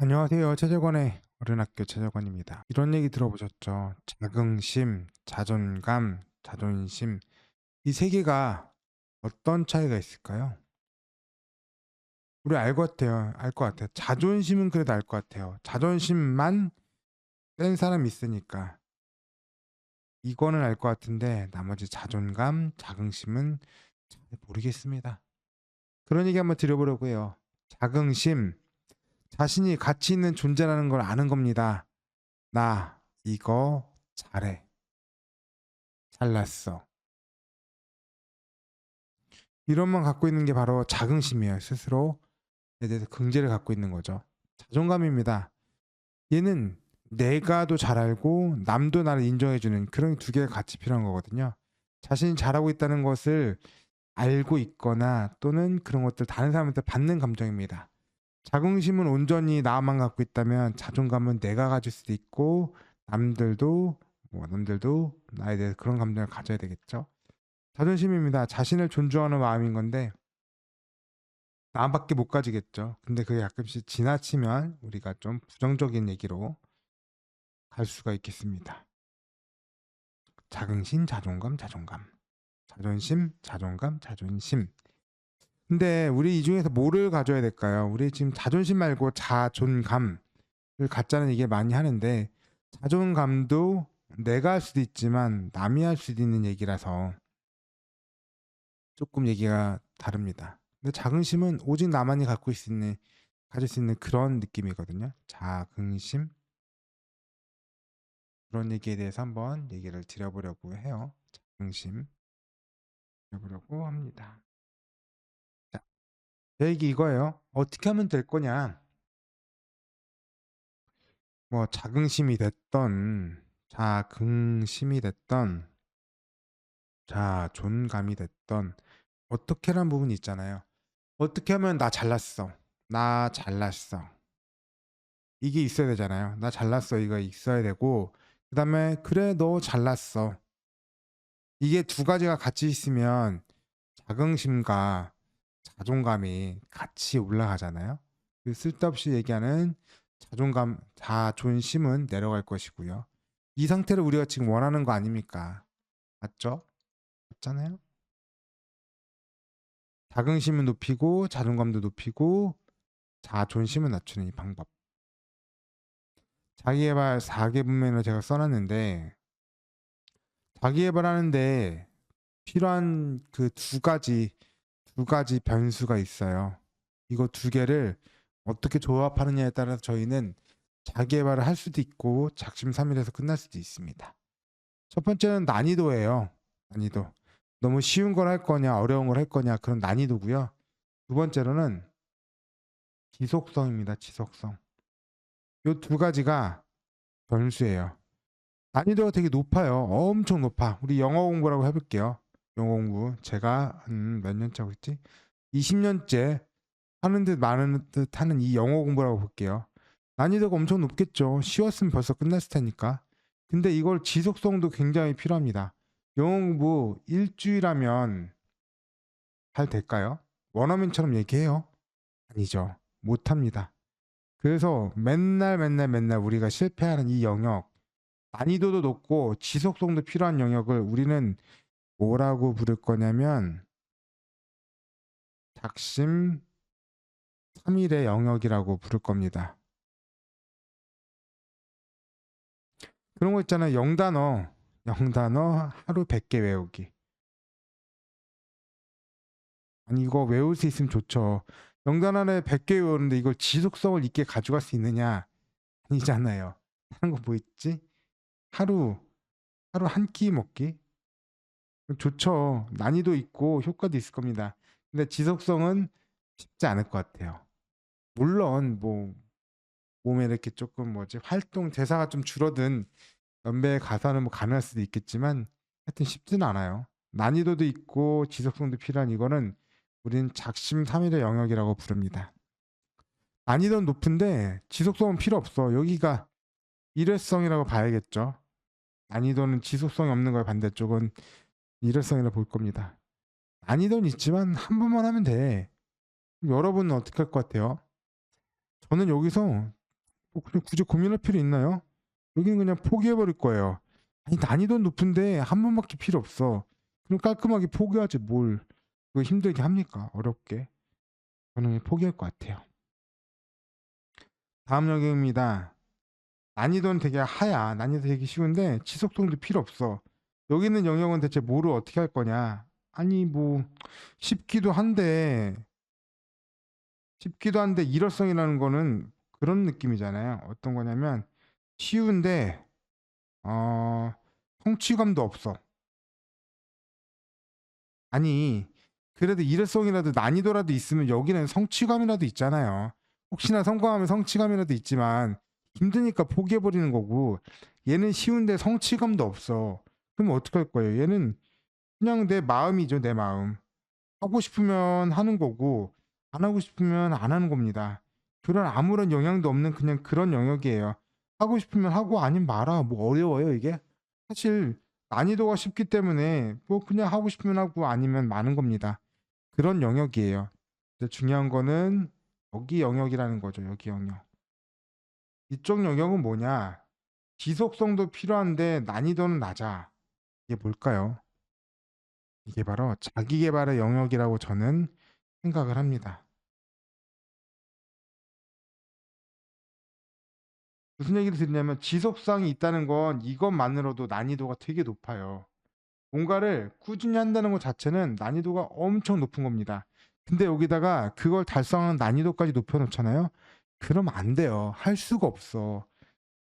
안녕하세요. 최재권의 어른학교 최재권입니다. 이런 얘기 들어보셨죠? 자긍심, 자존감, 자존심. 이 세 개가 어떤 차이가 있을까요? 우리 알 것 같아요. 알 것 같아요. 자존심은 그래도 알 것 같아요. 자존심만 센 사람이 있으니까. 이거는 알 것 같은데 나머지 자존감, 자긍심은 잘 모르겠습니다. 그런 얘기 한번 드려보려고 해요. 자긍심, 자신이 가치 있는 존재라는 걸 아는 겁니다. 나 이거 잘해. 잘났어. 이런만 갖고 있는 게 바로 자긍심이에요. 스스로에 대해서 긍지를 갖고 있는 거죠. 자존감입니다. 얘는 내가 도 잘 알고 남도 나를 인정해주는 그런 두 개가 같이 필요한 거거든요. 자신이 잘하고 있다는 것을 알고 있거나 또는 그런 것들 다른 사람한테 받는 감정입니다. 자긍심은 온전히 나만 갖고 있다면 자존감은 내가 가질 수도 있고 남들도 나에 대해서 그런 감정을 가져야 되겠죠. 자존심입니다. 자신을 존중하는 마음인 건데 나밖에 못 가지겠죠. 근데 그게 가끔씩 지나치면 우리가 좀 부정적인 얘기로 갈 수가 있겠습니다. 자긍심, 자존감, 자존감. 자존심, 자존감, 자존심. 근데 우리 이 중에서 뭐를 가져야 될까요? 우리 지금 자존심 말고 자존감을 갖자는 얘기를 많이 하는데 자존감도 내가 할 수도 있지만 남이 할 수도 있는 얘기라서 조금 얘기가 다릅니다. 근데 자긍심은 오직 나만이 가질 수 있는 그런 느낌이거든요. 자긍심. 그런 얘기에 대해서 한번 얘기를 드려보려고 해요. 자긍심 드려보려고 합니다. 자, 제 얘기 이거예요. 어떻게 하면 될 거냐? 뭐 자긍심이 됐던, 자존감이 됐던 어떻게라는 부분이 있잖아요. 어떻게 하면 나 잘났어. 나 잘났어. 이게 있어야 되잖아요. 나 잘났어. 이거 있어야 되고 그다음에 그래 너 잘났어. 이게 두 가지가 같이 있으면 자긍심과 자존감이 같이 올라가잖아요. 그 쓸데없이 얘기하는 자존심은 내려갈 것이고요. 이 상태를 우리가 지금 원하는 거 아닙니까? 맞죠? 맞잖아요. 자긍심은 높이고 자존감도 높이고 자존심은 낮추는 이 방법. 자기계발 4개 분면을 제가 써놨는데 자기계발하는데 필요한 그 두 가지 변수가 있어요. 이거 두 개를 어떻게 조합하느냐에 따라서 저희는 자기계발을 할 수도 있고 작심삼일에서 끝날 수도 있습니다. 첫 번째는 난이도예요. 난이도. 너무 쉬운 걸 할 거냐 어려운 걸 할 거냐 그런 난이도고요. 두 번째로는 지속성입니다. 지속성. 이 두 가지가 변수예요. 난이도가 되게 높아요. 엄청 높아. 우리 영어 공부라고 해볼게요. 영어 공부. 제가 몇 년째 하고 있지? 20년째 하는 듯 마는 듯 하는 이 영어 공부라고 볼게요. 난이도가 엄청 높겠죠. 쉬웠으면 벌써 끝났을 테니까. 근데 이걸 지속성도 굉장히 필요합니다. 영어 공부 일주일하면 잘 될까요? 원어민처럼 얘기해요? 아니죠. 못합니다. 그래서 맨날 우리가 실패하는 이 영역, 난이도도 높고 지속성도 필요한 영역을 우리는 뭐라고 부를 거냐면 작심 3일의 영역이라고 부를 겁니다. 그런 거 있잖아요. 영단어 하루 100개 외우기. 아니 이거 외울 수 있으면 좋죠. 영단 하나에 100개 외우는데 이걸 지속성을 있게 가져갈 수 있느냐? 아니잖아요. 하는 거 뭐 있지? 하루 한 끼 먹기? 좋죠. 난이도 있고 효과도 있을 겁니다. 근데 지속성은 쉽지 않을 것 같아요. 물론 뭐 몸에 이렇게 조금 뭐지 활동 대사가 좀 줄어든 연배에 가서는 뭐 가능할 수도 있겠지만 하여튼 쉽지는 않아요. 난이도도 있고 지속성도 필요한 이거는 우리는 작심삼일의 영역이라고 부릅니다. 난이도는 높은데 지속성은 필요 없어. 여기가 일회성이라고 봐야겠죠. 난이도는 지속성이 없는 거예요. 반대쪽은 일회성이라 볼 겁니다. 난이도는 있지만 한 번만 하면 돼. 여러분은 어떻게 할 것 같아요? 저는 여기서 뭐 그냥 굳이 고민할 필요 있나요? 여기는 그냥 포기해 버릴 거예요. 아니 난이도는 높은데 한 번밖에 필요 없어. 그럼 깔끔하게 포기하지 뭘 그거 힘들게 합니까? 어렵게. 저는 포기할 것 같아요. 다음 영역입니다. 난이도는 되게 하야. 난이도 되게 쉬운데 지속성도 필요 없어. 여기 있는 영역은 대체 뭐를 어떻게 할 거냐? 아니 뭐 쉽기도 한데 일월성이라는 거는 그런 느낌이잖아요. 어떤 거냐면 쉬운데 어 성취감도 없어. 아니 그래도 일회성이라도 난이도라도 있으면 여기는 성취감이라도 있잖아요. 혹시나 성공하면 성취감이라도 있지만 힘드니까 포기해 버리는 거고 얘는 쉬운데 성취감도 없어. 그럼 어떡할 거예요? 얘는 그냥 내 마음이죠, 내 마음. 하고 싶으면 하는 거고 안 하고 싶으면 안 하는 겁니다. 그런 아무런 영향도 없는 그냥 그런 영역이에요. 하고 싶으면 하고 아니면 말아. 뭐 어려워요, 이게? 사실 난이도가 쉽기 때문에 뭐 그냥 하고 싶으면 하고 아니면 마는 겁니다. 그런 영역이에요. 근데 중요한 거는 여기 영역이라는 거죠. 여기 영역. 이쪽 영역은 뭐냐? 지속성도 필요한데 난이도는 낮아. 이게 뭘까요? 이게 바로 자기 계발의 영역이라고 저는 생각을 합니다. 무슨 얘기를 드리냐면 지속성이 있다는 건 이것만으로도 난이도가 되게 높아요. 뭔가를 꾸준히 한다는 것 자체는 난이도가 엄청 높은 겁니다. 근데 여기다가 그걸 달성하는 난이도까지 높여놓잖아요. 그러면 안 돼요. 할 수가 없어.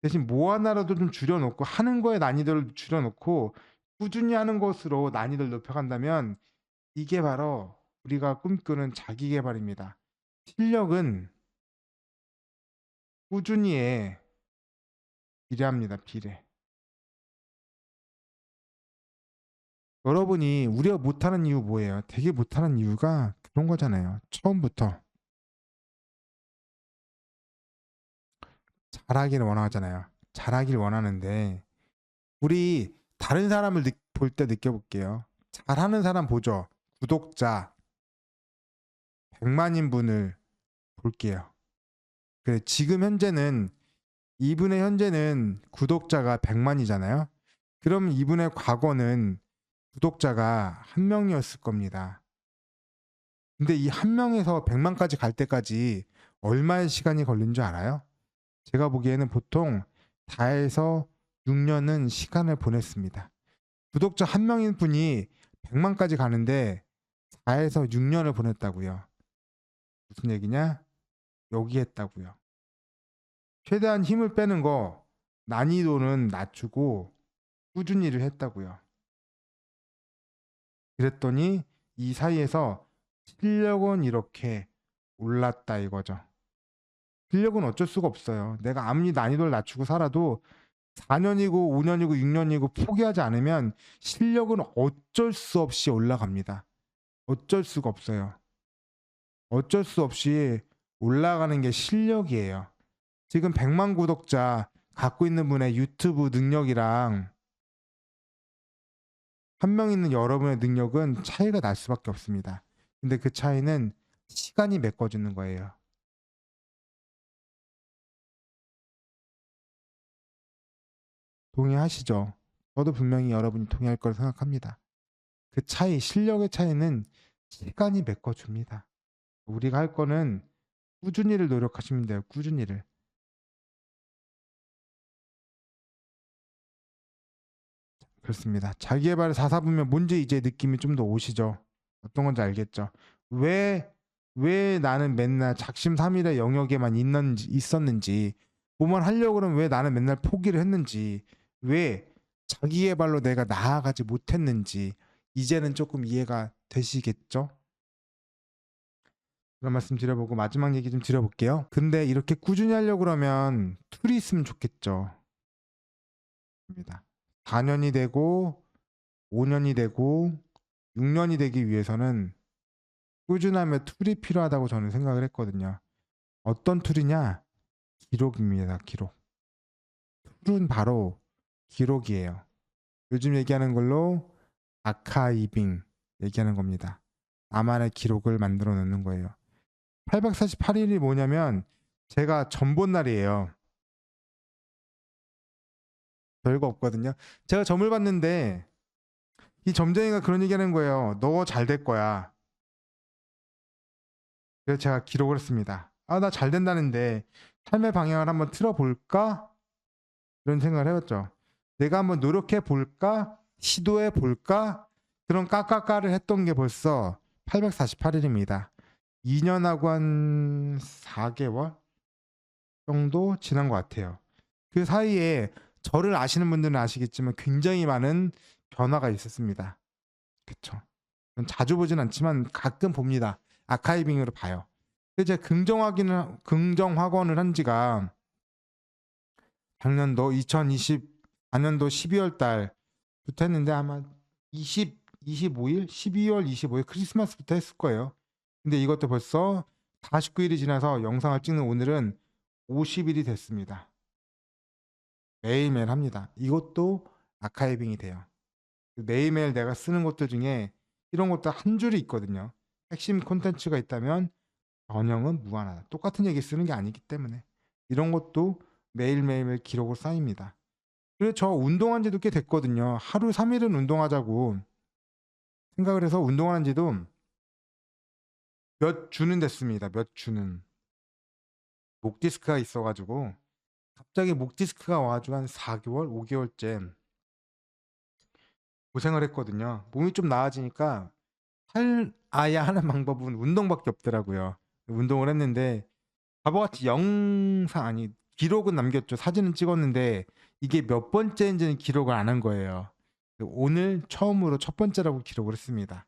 대신 뭐 하나라도 좀 줄여놓고 하는 거에 난이도를 줄여놓고 꾸준히 하는 것으로 난이도를 높여간다면 이게 바로 우리가 꿈꾸는 자기 개발입니다. 실력은 꾸준히에 비례합니다. 비례. 여러분이 우리가 못하는 이유 뭐예요? 되게 못하는 이유가 그런 거잖아요. 처음부터 잘하기를 원하잖아요. 잘하기를 원하는데 우리 다른 사람을 볼 때 느껴볼게요. 잘하는 사람 보죠. 구독자 100만인 분을 볼게요. 그래, 지금 현재는 이분의 현재는 구독자가 100만이잖아요. 그럼 이분의 과거는 구독자가 한 명이었을 겁니다. 근데 이 한 명에서 100만까지 갈 때까지 얼마의 시간이 걸린 줄 알아요? 제가 보기에는 보통 4에서 6년은 시간을 보냈습니다. 구독자 한 명인 분이 100만까지 가는데 4에서 6년을 보냈다고요. 무슨 얘기냐? 여기 했다고요. 최대한 힘을 빼는 거 난이도는 낮추고 꾸준히를 했다고요. 그랬더니 이 사이에서 실력은 이렇게 올랐다 이거죠. 실력은 어쩔 수가 없어요. 내가 아무리 난이도를 낮추고 살아도 4년이고 5년이고 6년이고 포기하지 않으면 실력은 어쩔 수 없이 올라갑니다. 어쩔 수가 없어요. 어쩔 수 없이 올라가는 게 실력이에요. 지금 100만 구독자 갖고 있는 분의 유튜브 능력이랑 한 명 있는 여러분의 능력은 차이가 날 수밖에 없습니다. 근데 그 차이는 시간이 메꿔주는 거예요. 동의하시죠? 저도 분명히 여러분이 동의할 거라 생각합니다. 그 차이, 실력의 차이는 시간이 메꿔줍니다. 우리가 할 거는 꾸준히를 노력하시면 돼요. 꾸준히를. 그렇습니다. 자기계발 4사보면 뭔지 이제 느낌이 좀 더 오시죠? 어떤 건지 알겠죠? 왜 나는 맨날 작심삼일의 영역에만 있었는지, 뭐만 하려고 그러면 왜 나는 맨날 포기를 했는지, 왜 자기계발로 내가 나아가지 못했는지, 이제는 조금 이해가 되시겠죠? 그런 말씀 드려보고 마지막 얘기 좀 드려볼게요. 근데 이렇게 꾸준히 하려고 그러면 툴이 있으면 좋겠죠. 입니다. 4년이 되고 5년이 되고 6년이 되기 위해서는 꾸준함의 툴이 필요하다고 저는 생각을 했거든요. 어떤 툴이냐? 기록입니다. 기록. 툴은 바로 기록이에요. 요즘 얘기하는 걸로 아카이빙 얘기하는 겁니다. 나만의 기록을 만들어 놓는 거예요. 848일이 뭐냐면 제가 전봇날이에요. 별거 없거든요. 제가 점을 봤는데 이 점쟁이가 그런 얘기하는 거예요. 너 잘 될 거야. 그래서 제가 기록을 했습니다. 아, 나 잘 된다는데 삶의 방향을 한번 틀어볼까? 이런 생각을 해봤죠. 내가 한번 노력해 볼까? 시도해 볼까? 그런 까까까를 했던 게 벌써 848일입니다. 2년하고 한 4개월 정도 지난 것 같아요. 그 사이에 저를 아시는 분들은 아시겠지만 굉장히 많은 변화가 있었습니다. 그쵸. 자주 보진 않지만 가끔 봅니다. 아카이빙으로 봐요. 제가 긍정 확언을 한 지가 작년도 2024년도 12월 달부터 했는데 아마 25일, 12월 25일 크리스마스부터 했을 거예요. 근데 이것도 벌써 49일이 지나서 영상을 찍는 오늘은 50일이 됐습니다. 매일매일 합니다. 이것도 아카이빙이 돼요. 매일매일 내가 쓰는 것들 중에 이런 것도 한 줄이 있거든요. 핵심 콘텐츠가 있다면 전형은 무한하다. 똑같은 얘기 쓰는 게 아니기 때문에 이런 것도 매일매일 기록으로 쌓입니다. 그래서 저 운동한 지도 꽤 됐거든요. 하루 3일은 운동하자고 생각을 해서 운동하는 지도 몇 주는 됐습니다. 몇 주는. 목 디스크가 있어가지고 갑자기 목 디스크가 와가지고 한 4개월, 5개월째 고생을 했거든요. 몸이 좀 나아지니까 살아야 하는 방법은 운동밖에 없더라고요. 운동을 했는데 바보같이 기록은 남겼죠. 사진은 찍었는데 이게 몇 번째인지는 기록을 안 한 거예요. 오늘 처음으로 첫 번째라고 기록을 했습니다.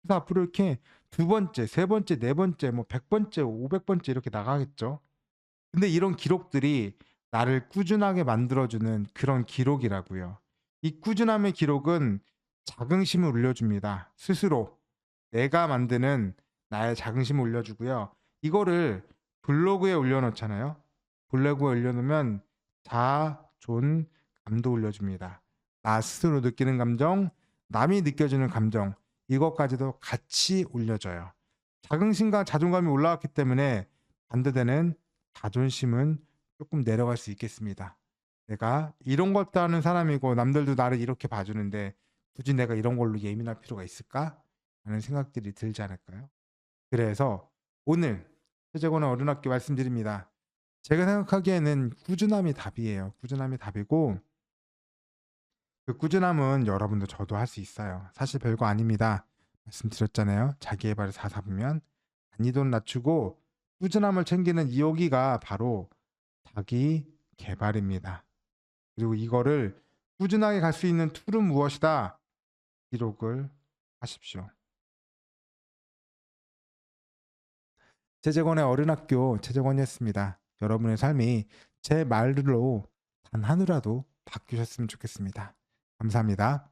그래서 앞으로 이렇게 두 번째, 세 번째, 네 번째, 뭐 100번째, 500번째 이렇게 나가겠죠. 근데 이런 기록들이 나를 꾸준하게 만들어주는 그런 기록이라고요. 이 꾸준함의 기록은 자긍심을 올려줍니다. 스스로 내가 만드는 나의 자긍심을 올려주고요. 이거를 블로그에 올려놓잖아요. 블로그에 올려놓으면 자존감도 올려줍니다. 나 스스로 느끼는 감정, 남이 느껴주는 감정, 이것까지도 같이 올려줘요. 자긍심과 자존감이 올라왔기 때문에 반대되는 자존심은 조금 내려갈 수 있겠습니다. 내가 이런 것도 하는 사람이고 남들도 나를 이렇게 봐주는데 굳이 내가 이런 걸로 예민할 필요가 있을까? 하는 생각들이 들지 않을까요? 그래서 오늘 세제고는 어른학교 말씀드립니다. 제가 생각하기에는 꾸준함이 답이에요. 꾸준함이 답이고 그 꾸준함은 여러분도 저도 할 수 있어요. 사실 별거 아닙니다. 말씀드렸잖아요. 자기개발을 4사보면 난이도는 낮추고 꾸준함을 챙기는 이 여기가 바로 자기 개발입니다. 그리고 이거를 꾸준하게 갈 수 있는 툴은 무엇이다? 기록을 하십시오. 최재권의 어른학교 최재권이었습니다. 여러분의 삶이 제 말로 단 하루라도 바뀌셨으면 좋겠습니다. 감사합니다.